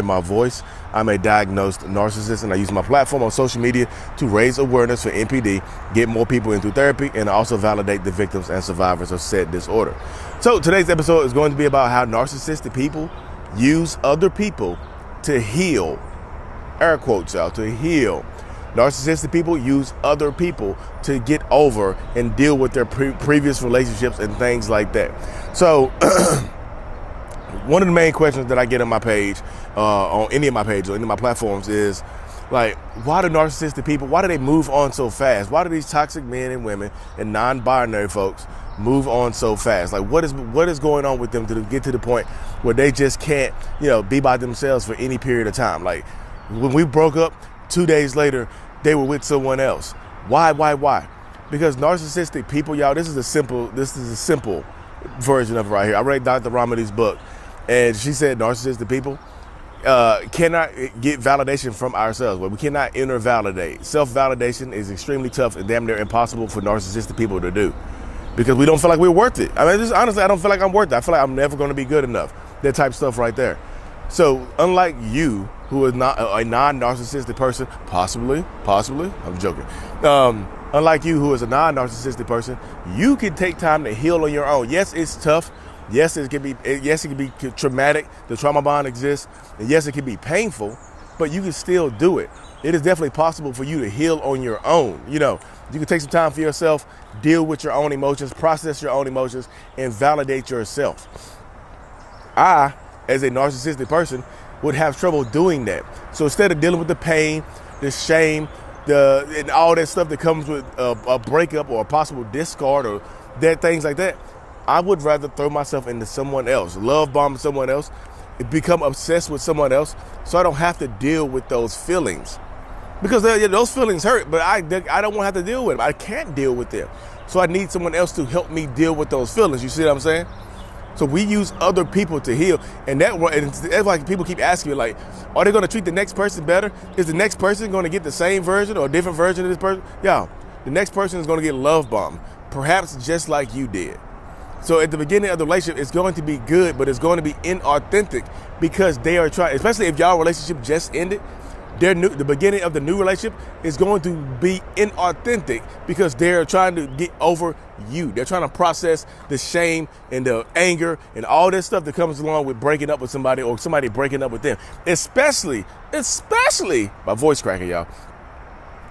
my voice. I'm a diagnosed narcissist, and I use my platform on social media to raise awareness for NPD, get more people into therapy, and also validate the victims and survivors of said disorder. So today's episode is going to be about how narcissistic people use other people to heal. Air quotes, y'all, to heal. Narcissistic people use other people to get over and deal with their previous relationships and things like that. So one of the main questions that I get on my page, on any of my pages or any of my platforms is like, why do narcissistic people, why do they move on so fast? Why do these toxic men and women and non-binary folks move on so fast? Like, what is going on with them to get to the point where they just can't, be by themselves for any period of time? Like, when we broke up, 2 days later, they were with someone else. Why? Because narcissistic people, y'all, this is a simple version of it right here. I read Dr. Ramadi's book, and she said narcissistic people cannot get validation from ourselves. Well, we cannot inner validate. Self-validation is extremely tough and damn near impossible for narcissistic people to do, because we don't feel like we're worth it. I mean, just honestly, I don't feel like I'm worth it. I feel like I'm never going to be good enough. That type of stuff right there. So unlike you, who is not a non-narcissistic person, possibly, I'm joking. Unlike you, who is a non-narcissistic person, you can take time to heal on your own. Yes, it's tough. Yes, it can be traumatic. The trauma bond exists. And yes, it can be painful, but you can still do it. It is definitely possible for you to heal on your own. You can take some time for yourself, deal with your own emotions, process your own emotions, and validate yourself. I, as a narcissistic person, would have trouble doing that. So instead of dealing with the pain, the shame, and all that stuff that comes with a breakup or a possible discard or things like that, I would rather throw myself into someone else, love bomb someone else, become obsessed with someone else, so I don't have to deal with those feelings. Because those feelings hurt, but I don't want to have to deal with them. I can't deal with them. So I need someone else to help me deal with those feelings. You see what I'm saying? So we use other people to heal, and that's why people keep asking me, like, are they going to treat the next person better? Is the next person going to get the same version or a different version of this person? Yeah, the next person is going to get love bombed, perhaps just like you did. So at the beginning of the relationship, it's going to be good, but it's going to be inauthentic because they are trying, especially if y'all relationship just ended, the beginning of the new relationship is going to be inauthentic because they're trying to get over you. They're trying to process the shame and the anger and all this stuff that comes along with breaking up with somebody or somebody breaking up with them. Especially, my voice cracking, y'all,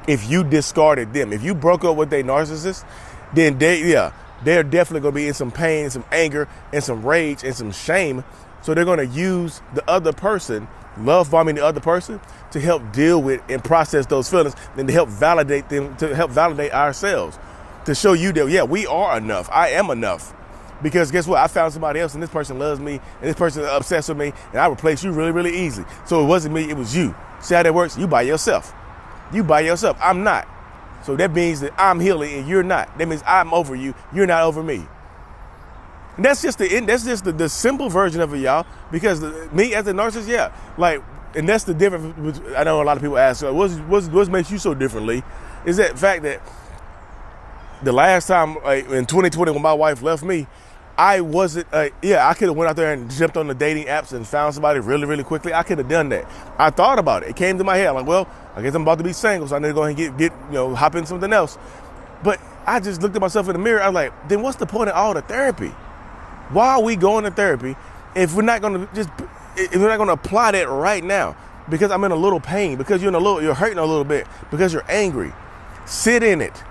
if you discarded them. If you broke up with a narcissist, then they're definitely going to be in some pain, some anger, and some rage and some shame. So they're going to use the other person, love bombing the other person, to help deal with and process those feelings, and to help validate them, to help validate ourselves, to show you that, yeah, we are enough. I am enough. Because guess what? I found somebody else, and this person loves me, and this person is obsessed with me, and I replaced you really, really easy. So it wasn't me, it was you. See how that works? You by yourself. I'm not. So that means that I'm healing and you're not. That means I'm over you. You're not over me. And that's just the simple version of it, y'all. Because me as a narcissist, yeah, like, and that's the difference. I know a lot of people ask, what makes you so different, Lee? Is that fact that the last time in 2020 when my wife left me, I wasn't, I could have went out there and jumped on the dating apps and found somebody really, really quickly. I could have done that. I thought about it. It came to my head. I'm like, well, I guess I'm about to be single, so I need to go ahead and get hop in something else. But I just looked at myself in the mirror. I was like, then what's the point of all the therapy? Why are we going to therapy if we're not going to apply that right now? Because I'm in a little pain, because you're hurting a little bit, because you're angry. Sit in it.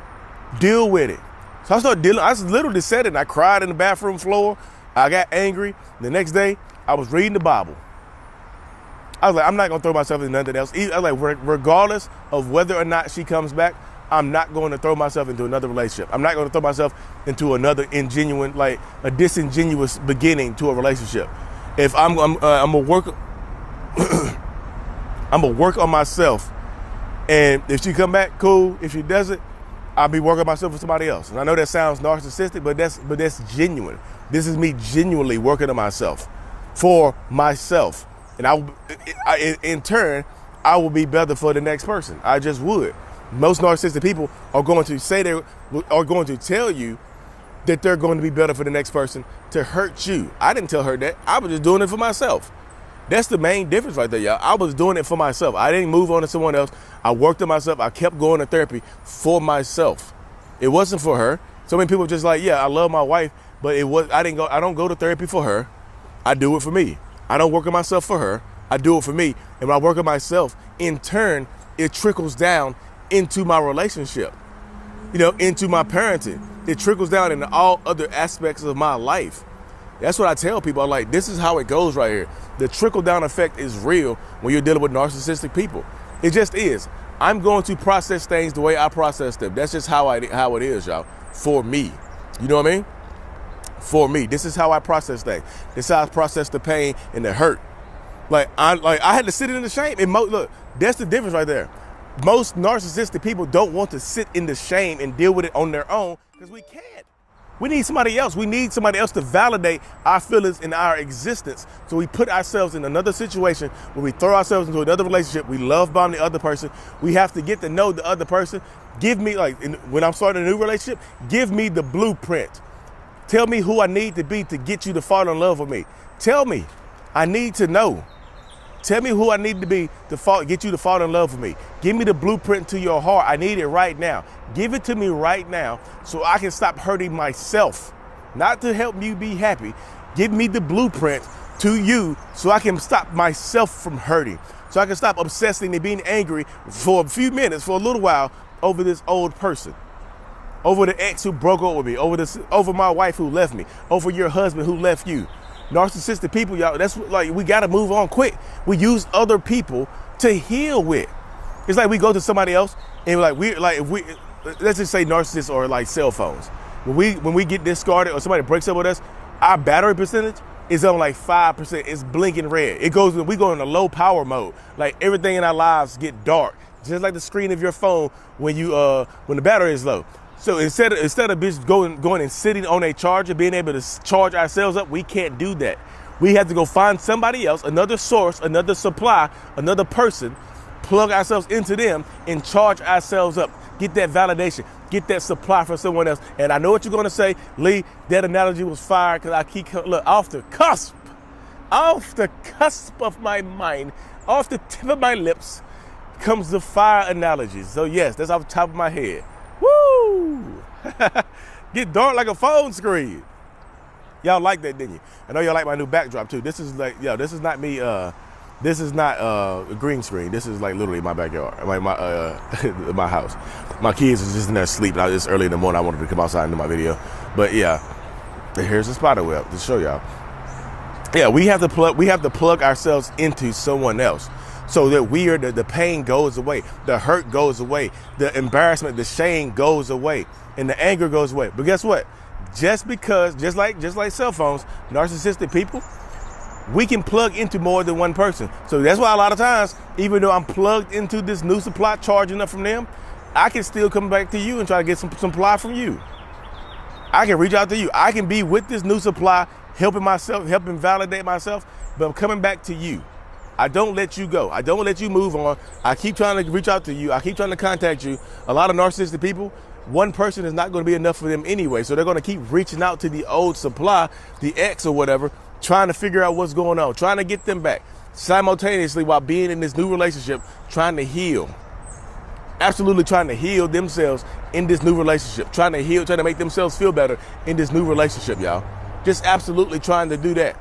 Deal with it. So I started dealing. I just literally said it, and I cried in the bathroom floor. I got angry. The next day, I was reading the Bible. I was like, I'm not going to throw myself into nothing else. I was like, regardless of whether or not she comes back, I'm not going to throw myself into another relationship. I'm not going to throw myself into another a disingenuous beginning to a relationship. If I'm gonna work, I'm gonna work on myself. And if she come back, cool. If she doesn't, I'll be working on myself with somebody else. And I know that sounds narcissistic, but that's genuine. This is me genuinely working on myself for myself. And in turn, I will be better for the next person. I just would. Most narcissistic people are going to tell you that they're going to be better for the next person to hurt you. I didn't tell her that. I was just doing it for myself. That's the main difference right there, y'all. I was doing it for myself. I didn't move on to someone else. I worked on myself. I kept going to therapy for myself. It wasn't for her. So many people just like, yeah, I love my wife, but I don't go to therapy for her. I do it for me. I don't work on myself for her. I do it for me. And when I work on myself, in turn, it trickles down into my relationship, into my parenting. It trickles down into all other aspects of my life. That's what I tell people. I'm like, this is how it goes right here. The trickle-down effect is real when you're dealing with narcissistic people. It just is. I'm going to process things the way I process them. That's just how it is, y'all. For me. You know what I mean? For me. This is how I process things. This is how I process the pain and the hurt. I had to sit in the shame. And look, that's the difference right there. Most narcissistic people don't want to sit in the shame and deal with it on their own because we can't. We need somebody else. We need somebody else to validate our feelings and our existence. So we put ourselves in another situation where we throw ourselves into another relationship. We love bomb the other person. We have to get to know the other person. Give me, when I'm starting a new relationship, give me the blueprint. Tell me who I need to be to get you to fall in love with me. Tell me. I need to know. Tell me who I need to be to get you to fall in love with me. Give me the blueprint to your heart. I need it right now. Give it to me right now so I can stop hurting myself. Not to help you be happy. Give me the blueprint to you so I can stop myself from hurting. So I can stop obsessing and being angry for a few minutes, for a little while, over this old person. Over the ex who broke up with me. Over my wife who left me. Over your husband who left you. Narcissistic people, y'all, that's we got to move on quick. We use other people to heal with. It's like we go to somebody else and let's just say narcissists or like cell phones. When we get discarded or somebody breaks up with us, our battery percentage is on like 5%. It's blinking red. We go into low power mode. Like everything in our lives get dark, just like the screen of your phone when the battery is low. So instead of just going and sitting on a charger, being able to charge ourselves up, we can't do that. We have to go find somebody else, another source, another supply, another person, plug ourselves into them and charge ourselves up. Get that validation, get that supply from someone else. And I know what you're going to say, Lee, that analogy was fire because I keep, off the cusp of my mind, off the tip of my lips comes the fire analogies. So yes, that's off the top of my head. Woo! Get dark like a phone screen. Y'all like that, didn't you? I know y'all like my new backdrop too. This is this is not me. This is not a green screen. This is like literally my backyard, my house. My kids are just in there sleeping. It's early in the morning. I wanted to come outside and do my video, but yeah, here's the spider web to show y'all. Yeah, we have to plug ourselves into someone else. So that the pain goes away, the hurt goes away, the embarrassment, the shame goes away, and the anger goes away. But guess what? Just like cell phones, narcissistic people, we can plug into more than one person. So that's why a lot of times, even though I'm plugged into this new supply, charging up from them, I can still come back to you and try to get some supply from you. I can reach out to you. I can be with this new supply, helping validate myself, but I'm coming back to you. I don't let you go. I don't let you move on. I keep trying to reach out to you. I keep trying to contact you. A lot of narcissistic people, one person is not going to be enough for them anyway. So they're going to keep reaching out to the old supply, the ex or whatever, trying to figure out what's going on, trying to get them back simultaneously while being in this new relationship, trying to heal. Absolutely trying to heal themselves in this new relationship, trying to make themselves feel better in this new relationship, y'all. Just absolutely trying to do that.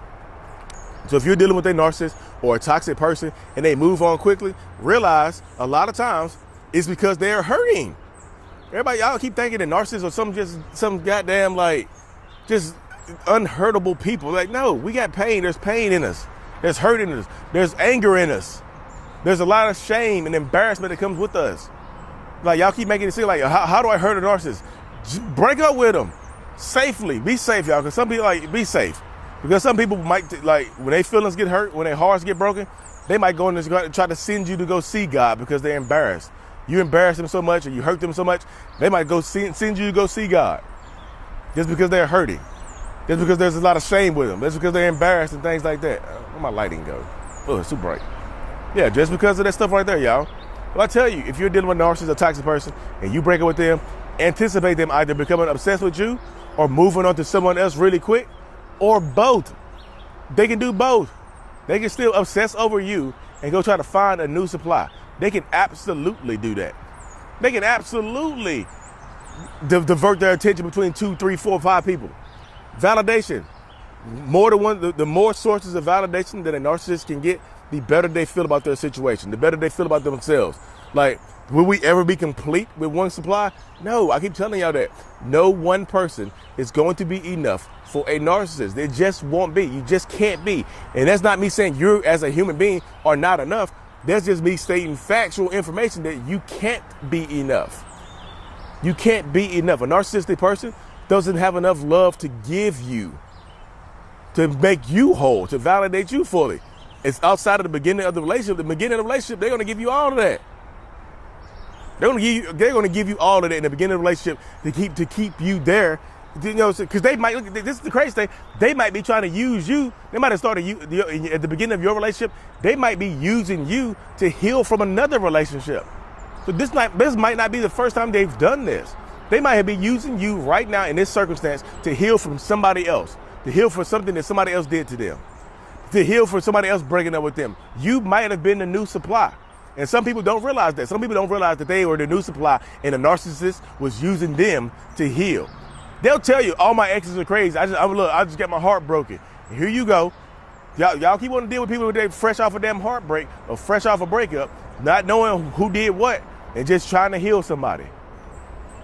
So if you're dealing with a narcissist or a toxic person and they move on quickly, realize a lot of times it's because they're hurting. Everybody, y'all keep thinking that narcissists are some goddamn just unhurtable people. Like, no, we got pain. There's pain in us. There's hurt in us. There's anger in us. There's a lot of shame and embarrassment that comes with us. Like, y'all keep making it seem like, how do I hurt a narcissist? Just break up with them safely. Be safe, y'all, because some people be safe. Because some people might, when their feelings get hurt, when their hearts get broken, they might go and try to send you to go see God because they're embarrassed. You embarrass them so much or you hurt them so much, they might go send you to go see God just because they're hurting. Just because there's a lot of shame with them. Just because they're embarrassed and things like that. Where my lighting go? Oh, it's too bright. Yeah, just because of that stuff right there, y'all. Well, I tell you, if you're dealing with a narcissist or toxic person and you break up with them, anticipate them either becoming obsessed with you or moving on to someone else really quick, or both. They can do both. They can still obsess over you and go try to find a new supply. They can absolutely do that. They can absolutely divert their attention between 2, 3, 4, 5 people. Validation. More than one, the more sources of validation that a narcissist can get, the better they feel about their situation, the better they feel about themselves. Like, will we ever be complete with one supply? No, I keep telling y'all that. No one person is going to be enough for a narcissist. They just won't be. You just can't be. And that's not me saying you as a human being are not enough. That's just me stating factual information that you can't be enough. You can't be enough. A narcissistic person doesn't have enough love to give you, to make you whole, to validate you fully. It's outside of the beginning of the relationship. The beginning of the relationship, they're going to give you all of that. They're going to give you all of that in the beginning of the relationship to keep you there. You know, because they might, this is the crazy thing, they might be trying to use you. They might have started you at the beginning of your relationship. They might be using you to heal from another relationship. So this might not be the first time they've done this. They might be using you right now in this circumstance to heal from somebody else, to heal for something that somebody else did to them, to heal for somebody else breaking up with them. You might have been the new supply. And some people don't realize that. Some people don't realize that they were the new supply and the narcissist was using them to heal. They'll tell you, all my exes are crazy. I just got my heart broken. And here you go. Y'all keep wanting to deal with people who fresh off a damn heartbreak or fresh off a breakup, not knowing who did what, and just trying to heal somebody.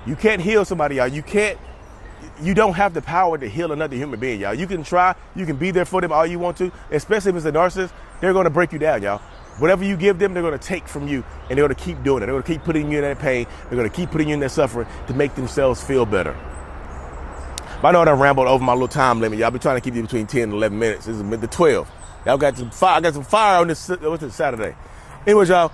You can't heal somebody, y'all. You don't have the power to heal another human being, y'all. You can try, you can be there for them all you want to, especially if it's a narcissist. They're going to break you down, y'all. Whatever you give them, they're going to take from you, and they're going to keep doing it. They're going to keep putting you in that pain. They're going to keep putting you in that suffering to make themselves feel better. But I know I done rambled over my little time limit. Y'all be trying to keep you between 10 and 11 minutes. This is the 12. Y'all got some fire. I got some fire on this. What's this, Saturday? Anyways, y'all,